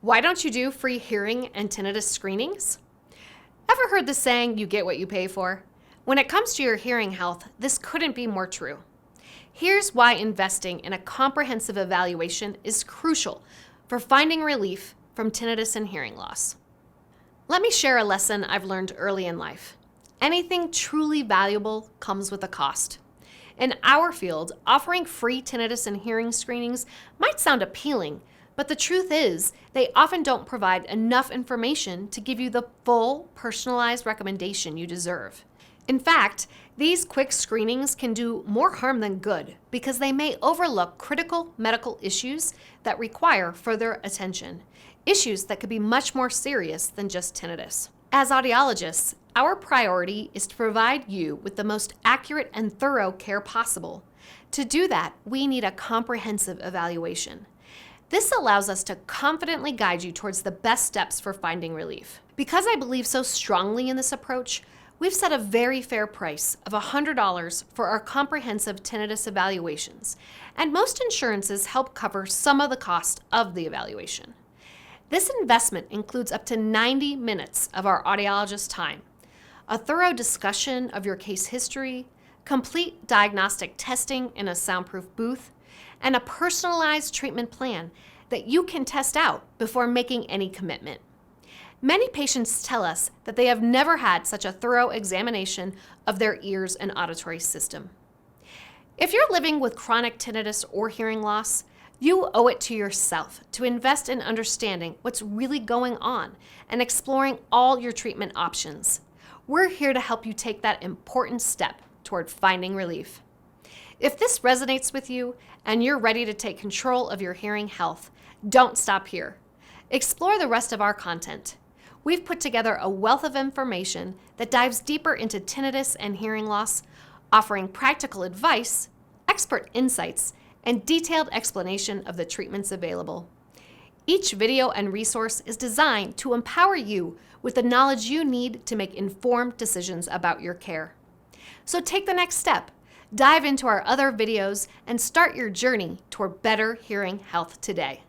Why don't you do free hearing and tinnitus screenings? Ever heard the saying, you get what you pay for? When it comes to your hearing health, this couldn't be more true. Here's why investing in a comprehensive evaluation is crucial for finding relief from tinnitus and hearing loss. Let me share a lesson I've learned early in life. Anything truly valuable comes with a cost. In our field, offering free tinnitus and hearing screenings might sound appealing, but the truth is, they often don't provide enough information to give you the full, personalized recommendation you deserve. In fact, these quick screenings can do more harm than good because they may overlook critical medical issues that require further attention, issues that could be much more serious than just tinnitus. As audiologists, our priority is to provide you with the most accurate and thorough care possible. To do that, we need a comprehensive evaluation. This allows us to confidently guide you towards the best steps for finding relief. Because I believe so strongly in this approach, we've set a very fair price of $100 for our comprehensive tinnitus evaluations, and most insurances help cover some of the cost of the evaluation. This investment includes up to 90 minutes of our audiologist time, a thorough discussion of your case history, complete diagnostic testing in a soundproof booth, and a personalized treatment plan that you can test out before making any commitment. Many patients tell us that they have never had such a thorough examination of their ears and auditory system. If you're living with chronic tinnitus or hearing loss, you owe it to yourself to invest in understanding what's really going on and exploring all your treatment options. We're here to help you take that important step toward finding relief. If this resonates with you and you're ready to take control of your hearing health, don't stop here. Explore the rest of our content. We've put together a wealth of information that dives deeper into tinnitus and hearing loss, offering practical advice, expert insights, and detailed explanation of the treatments available. Each video and resource is designed to empower you with the knowledge you need to make informed decisions about your care. So take the next step. Dive into our other videos and start your journey toward better hearing health today.